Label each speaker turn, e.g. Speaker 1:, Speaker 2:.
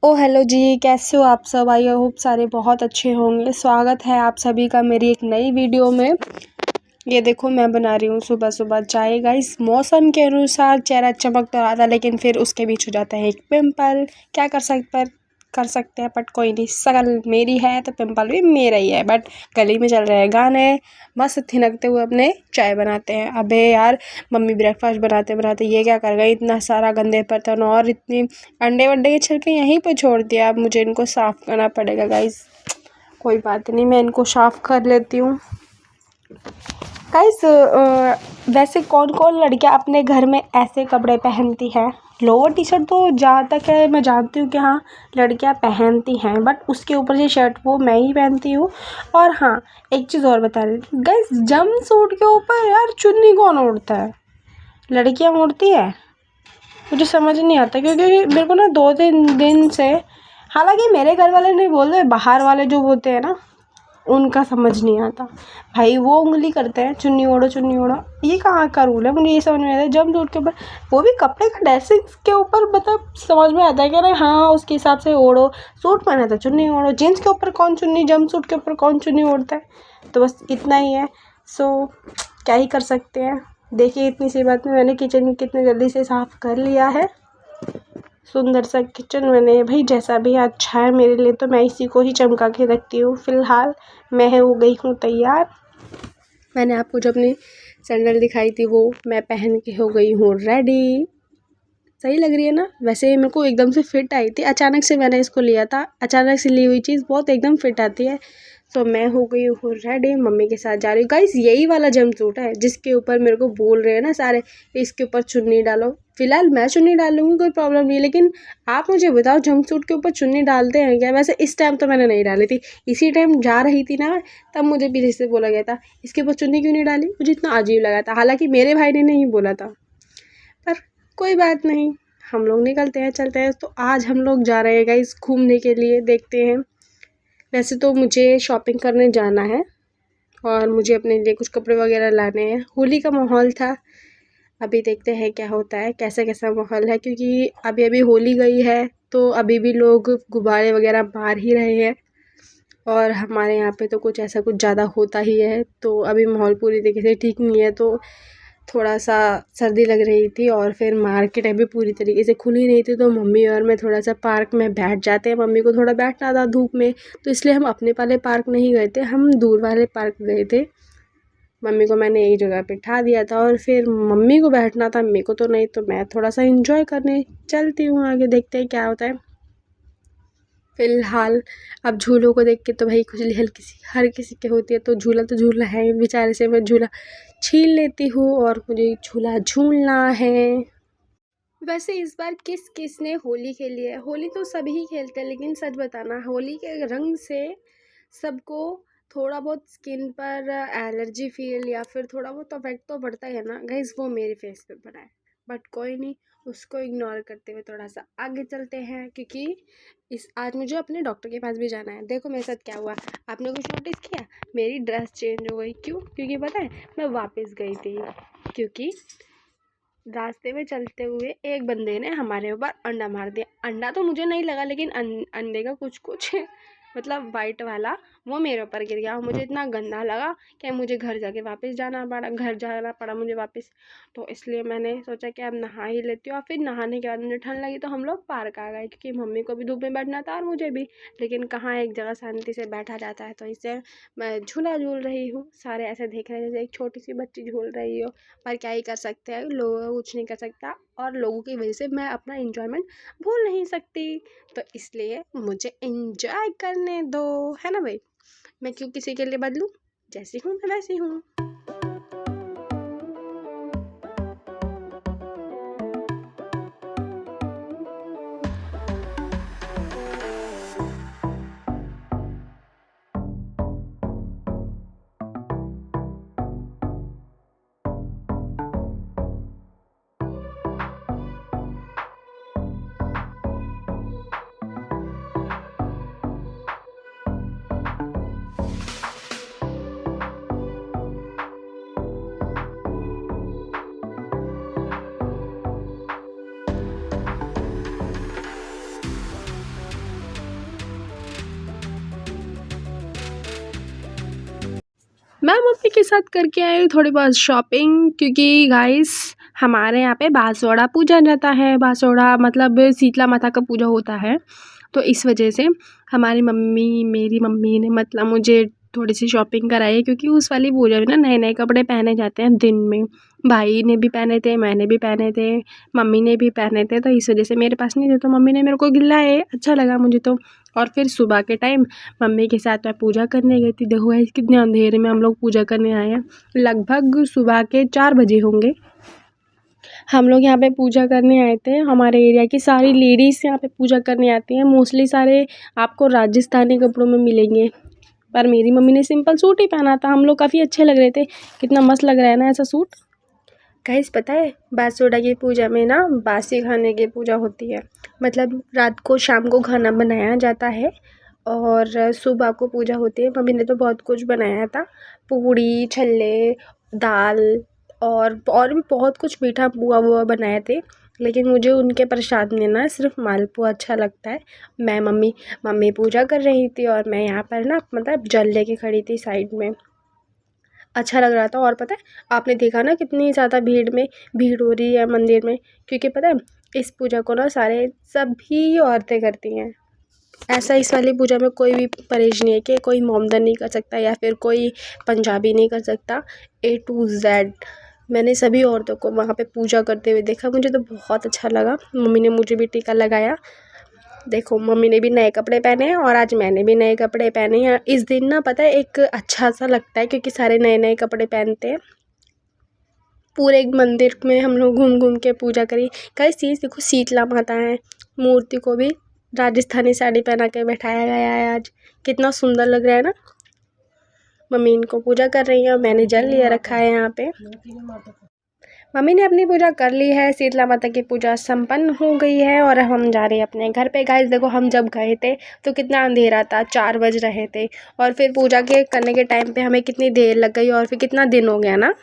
Speaker 1: ओ hello जी, कैसे हो आप सब। आई होप सारे बहुत अच्छे होंगे। स्वागत है आप सभी का मेरी एक नई वीडियो में। ये देखो मैं बना रही हूँ सुबह सुबह चाय गाइस। मौसम के अनुसार चेहरा चमक तो रहा था, लेकिन फिर उसके बीच हो जाता है एक पिंपल। क्या कर सकते हैं, बट कोई नहीं, शकल मेरी है तो पिंपल भी मेरा ही है। बट गली में चल रहे हैं गाने, मस्त थिनकते हुए अपने चाय बनाते हैं। अबे यार, मम्मी ब्रेकफास्ट बनाते बनाते ये क्या कर गई, इतना सारा गंदे बर्तन और इतनी अंडे वंडे के छिलके यहीं पे छोड़ दिया। अब मुझे इनको साफ़ करना पड़ेगा गाइस। कोई बात नहीं, मैं इनको साफ़ कर लेती हूँ। गाइस, वैसे कौन कौन लड़कियां अपने घर में ऐसे कपड़े पहनती हैं। लोअर टी शर्ट तो जहाँ तक है मैं जानती हूँ कि हाँ लड़कियां पहनती हैं, बट उसके ऊपर जो शर्ट वो मैं ही पहनती हूँ। और हाँ, एक चीज़ और बता रही थी गाइस, जंप सूट के ऊपर यार चुन्नी कौन ओढ़ता है। लड़कियां ओढ़ती है, मुझे समझ नहीं आता। क्योंकि मेरे को ना 2-3 दिन से, हालांकि मेरे घर वाले नहीं बोल रहे, बाहर वाले जो बोलते हैं ना उनका समझ नहीं आता। भाई वो उंगली करते हैं चुन्नी ओढ़ो चुन्नी ओढ़ो, ये कहाँ का रूल है, मुझे ये समझ में आता है। जंप सूट के ऊपर, वो भी कपड़े का ड्रेसिंग के ऊपर, मतलब समझ में आता है कि अरे हाँ उसके हिसाब से ओढ़ो। सूट पहना था चुन्नी ओढ़ो, जीन्स के ऊपर कौन चुन्नी, जंप सूट के ऊपर कौन चुन्नी ओढ़ता है। तो बस इतना ही है। सो क्या ही कर सकते हैं। देखिए इतनी सी बात में मैंने किचन कितने जल्दी से साफ़ कर लिया है। सुंदर सा किचन मैंने, भाई जैसा भी अच्छा है मेरे लिए तो मैं इसी को ही चमका के रखती हूँ। फ़िलहाल मैं हो गई हूँ तैयार। मैंने आपको जो अपनी सैंडल दिखाई थी वो मैं पहन के हो गई हूँ रेडी। सही लग रही है ना। वैसे मेरे को एकदम से फिट आई थी, अचानक से मैंने इसको लिया था। अचानक से ली हुई चीज़ बहुत एकदम फिट आती है। तो मैं हो गई हूँ रेडी, मम्मी के साथ जा रही हूँ। गाइस यही वाला जंप सूट है जिसके ऊपर मेरे को बोल रहे हैं ना सारे, इसके ऊपर चुन्नी डालो। फिलहाल मैं चुन्नी डाल लूँगी, कोई प्रॉब्लम नहीं, लेकिन आप मुझे बताओ जंप सूट के ऊपर चुन्नी डालते हैं क्या। वैसे इस टाइम तो मैंने नहीं डाली थी, इसी टाइम जा रही थी ना, तब मुझे पीछे से बोला गया था इसके ऊपर चुन्नी क्यों नहीं डाली। मुझे इतना अजीब लगा था, हालांकि मेरे भाई ने नहीं बोला था, पर कोई बात नहीं, हम लोग निकलते हैं चलते हैं। तो आज हम लोग जा रहे हैं गाइस घूमने के लिए, देखते हैं। वैसे तो मुझे शॉपिंग करने जाना है और मुझे अपने लिए कुछ कपड़े वगैरह लाने हैं। होली का माहौल था, अभी देखते हैं क्या होता है, कैसा कैसा माहौल है। क्योंकि अभी अभी होली गई है तो अभी भी लोग गुब्बारे वगैरह मार ही रहे हैं, और हमारे यहाँ पे तो कुछ ऐसा कुछ ज़्यादा होता ही है। तो अभी माहौल पूरी तरीके से ठीक नहीं है, तो थोड़ा सा सर्दी लग रही थी। और फिर मार्केट अभी पूरी तरीके से खुली नहीं थी, तो मम्मी और मैं थोड़ा सा पार्क में बैठ जाते हैं। मम्मी को थोड़ा बैठना था धूप में, तो इसलिए हम अपने वाले पार्क नहीं गए थे, हम दूर वाले पार्क गए थे। मम्मी को मैंने एक जगह पे बिठा दिया था और फिर मम्मी को बैठना था, मेरे को तो नहीं। तो मैं थोड़ा सा इंजॉय करने चलती हूँ, आगे देखते हैं क्या होता है। फ़िलहाल अब झूलों को देख के तो भाई खुजली हल्की सी हर किसी के होती है, तो झूला है बेचारे से मैं झूला छीन लेती हूँ और मुझे झूला झूलना है। वैसे इस बार किस किस ने होली खेली है। होली तो सभी खेलते हैं, लेकिन सच बताना होली के रंग से सबको थोड़ा बहुत स्किन पर एलर्जी फील या फिर थोड़ा बहुत अफेक्ट तो पड़ता ही है ना गाइस, वो मेरे फेस पे पड़ा है। बट कोई नहीं, उसको इग्नोर करते हुए थोड़ा सा आगे चलते हैं, क्योंकि इस आज मुझे अपने डॉक्टर के पास भी जाना है। देखो मेरे साथ क्या हुआ, आपने कुछ नोटिस किया, मेरी ड्रेस चेंज हो गई। क्यों? क्योंकि पता है मैं वापस गई थी, क्योंकि रास्ते में चलते हुए एक बंदे ने हमारे ऊपर अंडा मार दिया। अंडा तो मुझे नहीं लगा, लेकिन अंडे का कुछ कुछ मतलब वाइट वाला वो मेरे ऊपर गिर गया। मुझे इतना गंदा लगा कि मुझे घर जाना पड़ा मुझे वापस। तो इसलिए मैंने सोचा कि अब नहा ही लेती हूँ। और फिर नहाने के बाद मुझे ठंड लगी तो हम लोग पार्क आ गए, क्योंकि मम्मी को भी धूप में बैठना था और मुझे भी। लेकिन कहाँ एक जगह शांति से बैठा जाता है, तो इससे मैं झूला झूल रही हूँ। सारे ऐसे देख रहे हैं जैसे एक छोटी सी बच्ची झूल रही हो, पर क्या ही कर सकते हैं, लोग कुछ नहीं कर सकता, और लोगों की वजह से मैं अपना इंजॉयमेंट भूल नहीं सकती। तो इसलिए मुझे इंजॉय करने दो, है ना भाई। मैं क्यों किसी के लिए बदलूं, जैसी हूँ मैं वैसी हूँ। मैं मम्मी के साथ करके आई हूँ थोड़ी बहुत शॉपिंग, क्योंकि गाइस हमारे यहाँ पे बांसवाड़ा पूजा जाता है। बांसवाड़ा मतलब शीतला माता का पूजा होता है, तो इस वजह से मेरी मम्मी ने मतलब मुझे थोड़ी सी शॉपिंग कराई है, क्योंकि उस वाली पूजा में ना नए नए कपड़े पहने जाते हैं दिन में। भाई ने भी पहने थे, मैंने भी पहने थे, मम्मी ने भी पहने थे, तो इस वजह से मेरे पास नहीं थे, तो मम्मी ने मेरे को दिलाए, अच्छा लगा मुझे तो। और फिर सुबह के टाइम मम्मी के साथ मैं पूजा करने गई थी। देखो गाइस कितने अंधेरे में हम लोग पूजा करने आए हैं, लगभग सुबह के 4 बजे होंगे। हम लोग यहाँ पे पूजा करने आए थे। हमारे एरिया की सारी लेडीज़ यहाँ पे पूजा करने आती हैं। मोस्टली सारे आपको राजस्थानी कपड़ों में मिलेंगे, पर मेरी मम्मी ने सिंपल सूट ही पहना था। हम लोग काफ़ी अच्छे लग रहे थे। कितना मस्त लग रहा है ना ऐसा सूट। गाइस पता है बांसवाड़ा की पूजा में ना बासी खाने की पूजा होती है, मतलब रात को शाम को खाना बनाया जाता है और सुबह को पूजा होती है। मम्मी ने तो बहुत कुछ बनाया था, पूड़ी छल्ले दाल और भी बहुत कुछ मीठा पुआ वुआ बनाए थे, लेकिन मुझे उनके प्रसाद में ना सिर्फ मालपुआ अच्छा लगता है। मम्मी पूजा कर रही थी और मैं यहाँ पर ना मतलब जल लेके खड़ी थी साइड में, अच्छा लग रहा था। और पता है आपने देखा ना कितनी ज़्यादा भीड़ हो रही है मंदिर में, क्योंकि पता है इस पूजा को ना सभी औरतें करती हैं। ऐसा इस वाली पूजा में कोई भी परहेज नहीं है कि कोई मोमदन नहीं कर सकता या फिर कोई पंजाबी नहीं कर सकता। A to Z मैंने सभी औरतों को वहाँ पे पूजा करते हुए देखा, मुझे तो बहुत अच्छा लगा। मम्मी ने मुझे भी टीका लगाया। देखो मम्मी ने भी नए कपड़े पहने हैं और आज मैंने भी नए कपड़े पहने हैं। इस दिन ना पता है एक अच्छा सा लगता है, क्योंकि सारे नए नए कपड़े पहनते हैं। पूरे एक मंदिर में हम लोग घूम घूम के पूजा करी। कई चीज़ देखो शीतला माता है, मूर्ति को भी राजस्थानी साड़ी पहना के बैठाया गया है। आज कितना सुंदर लग रहा है ना। मम्मी इनको पूजा कर रही है, मैंने जल लिया रखा है यहाँ पे। मम्मी ने अपनी पूजा कर ली है, शीतला माता की पूजा संपन्न हो गई है और हम जा रहे हैं अपने घर पे। गाइस देखो हम जब गए थे तो कितना अंधेरा था, 4 बज रहे थे, और फिर पूजा के करने के टाइम पे हमें कितनी देर लग गई और फिर कितना दिन हो गया ना।